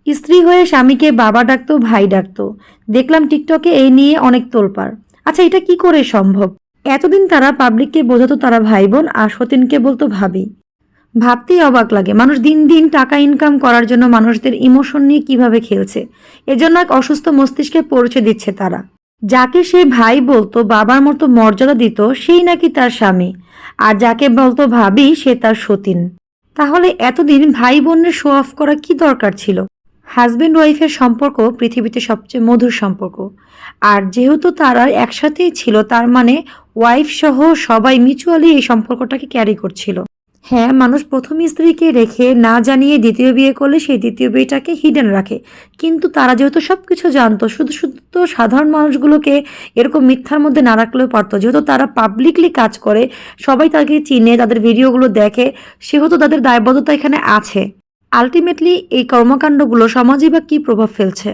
স্ত্রী হয়ে স্বামীকে বাবা ডাকতো, ভাই ডাকতো। দেখলাম টিকটকে এই নিয়ে অনেক তোলপাড়। আচ্ছা, এটা কি করে সম্ভব? এতদিন তারা পাবলিককে বোঝাতো তারা ভাই বোন, আর সতীনকে বলতো ভাবি। ভাবতেই অবাক লাগে, মানুষ দিন দিন টাকা ইনকাম করার জন্য মানুষদের ইমোশন নিয়ে কিভাবে খেলছে। এজন্য এক অসুস্থ মস্তিষ্কে পৌঁছে দিচ্ছে তারা। যাকে সে ভাই বলতো, বাবার মতো মর্যাদা দিত, সেই নাকি তার স্বামী। আর যাকে বলতো ভাবি, সে তার সতীন। তাহলে এতদিন ভাই বোনের শো অফ করা কি দরকার ছিল? হাজবেন্ড ওয়াইফের সম্পর্ক পৃথিবীতে সবচেয়ে মধুর সম্পর্ক। আর যেহেতু তারা একসাথেই ছিল, তার মানে ওয়াইফ সহ সবাই মিউচুয়ালি এই সম্পর্কটাকে ক্যারি করছিল। হ্যাঁ, মানুষ প্রথম স্ত্রীকে রেখে না জানিয়ে দ্বিতীয় বিয়ে করলে সেই দ্বিতীয় বিয়েটাকে হিডেন রাখে। কিন্তু তারা যেহেতু সবকিছু জানতো, শুধু শুধু তো সাধারণ মানুষগুলোকে এরকম মিথ্যার মধ্যে না রাখলেও পারতো। যেহেতু তারা পাবলিকলি কাজ করে, সবাই তাকে চিনে, তাদের ভিডিওগুলো দেখে, সেহেতু তাদের দায়বদ্ধতা এখানে আছে। আলটিমেটলি এই কর্মকাণ্ডগুলো সমাজে বা কী প্রভাব ফেলছে?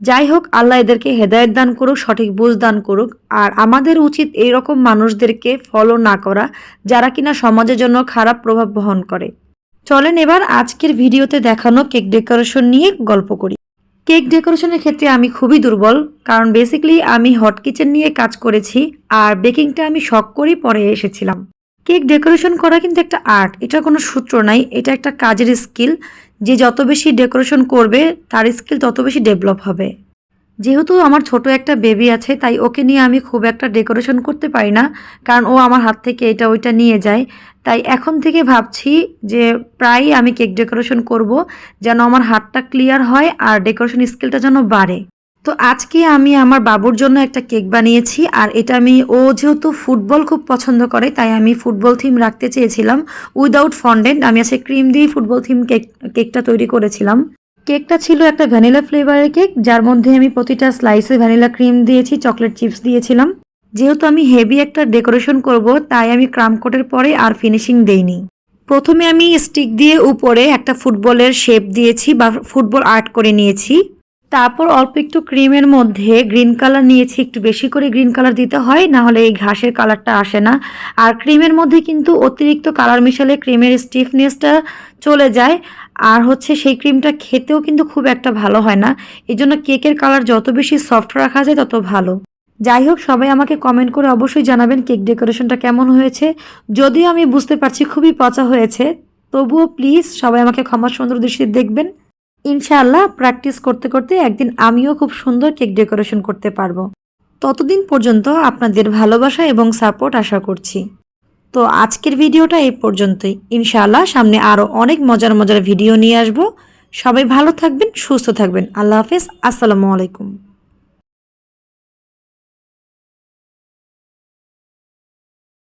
যাই হোক, আল্লাহ এদেরকে হেদায়েত দান করুক, সঠিক বুঝ দান করুক। আর আমাদের উচিত এইরকম মানুষদেরকে ফলো না করা, যারা কিনা সমাজের জন্য খারাপ প্রভাব বহন করে। চলেন এবার আজকের ভিডিওতে দেখানো কেক ডেকোরেশন নিয়ে গল্প করি। কেক ডেকোরেশনের ক্ষেত্রে আমি খুবই দুর্বল, কারণ বেসিক্যালি আমি হট কিচেন নিয়ে কাজ করেছি, আর বেকিংটা আমি শখ করেই পরে এসেছিলাম। কেক ডেকোরেশন করা কিন্তু একটা আর্ট, এটা কোনো সূত্র নাই, এটা একটা কাজের স্কিল। যে যত বেশি ডেকোরেশন করবে, তার স্কিল তত বেশি ডেভেলপ হবে। যেহেতু আমার ছোট একটা বেবি আছে, তাই ওকে নিয়ে আমি খুব একটা ডেকোরেশন করতে পারি না, কারণ ও আমার হাত থেকে এটা ওইটা নিয়ে যায়। তাই এখন থেকে ভাবছি যে প্রায়ই আমি কেক ডেকোরেশন করব, যেন আমার হাতটা ক্লিয়ার হয় আর ডেকোরেশন স্কিলটা যেন বাড়ে। তো আজকে আমি আমার বাবুর জন্য একটা কেক বানিয়েছি, আর এটা ও যেহেতু ফুটবল খুব পছন্দ করে, তাই আমি ফুটবল থিম রাখতে চেয়েছিলাম উইদাউট ফন্ডেন্ট। আমি আজকে ক্রিম দিয়ে ফুটবল থিম কেকটা তৈরি করেছিলাম। কেকটা ছিল একটা ভ্যানিলা ফ্লেভারের কেক, যার মধ্যে আমি প্রতিটা স্লাইসে ভ্যানিলা ক্রিম দিয়েছি, চকলেট চিপস দিয়েছিলাম। যেহেতু আমি হেভি একটা ডেকোরেশন করব, তাই আমি ক্রাম কোটের পরে আর ফিনিশিং দেইনি। প্রথমে আমি স্টিক দিয়ে উপরে একটা ফুটবলের শেপ দিয়েছি বা ফুটবল আর্ট করে নিয়েছি। তারপর অল্প একটু ক্রিমের মধ্যে গ্রিন কালার নিয়েছি, একটু বেশি করে গ্রিন কালার দিতে হয়, না হলে এই ঘাসের কালারটা আসে না। আর ক্রিমের মধ্যে কিন্তু অতিরিক্ত কালার মিশালে ক্রিমের স্টিফনেসটা চলে যায়, আর সেই ক্রিমটা খেতেও কিন্তু খুব একটা ভালো হয় না। এই জন্য কেকের কালার যত বেশি সফট রাখা যায় তত ভালো। যাই হোক, সবাই আমাকে কমেন্ট করে অবশ্যই জানাবেন কেক ডেকোরেশনটা কেমন হয়েছে। যদিও আমি বুঝতে পারছি খুবই পচা হয়েছে, তবুও প্লিজ সবাই আমাকে ক্ষমা সুন্দর দৃষ্টিতে দেখবেন। ইনশাআল্লাহ প্র্যাকটিস করতে করতে একদিন আমিও খুব সুন্দর কেক ডেকোরেশন করতে পারবো। ততদিন পর্যন্ত আপনাদের ভালোবাসা এবং সাপোর্ট আশা করছি। তো আজকের ভিডিওটা এই পর্যন্তই। ইনশাআল্লাহ সামনে আরও অনেক মজার মজার ভিডিও নিয়ে আসবো। সবাই ভালো থাকবেন, সুস্থ থাকবেন। আল্লাহ হাফেজ। আসসালামু আলাইকুম।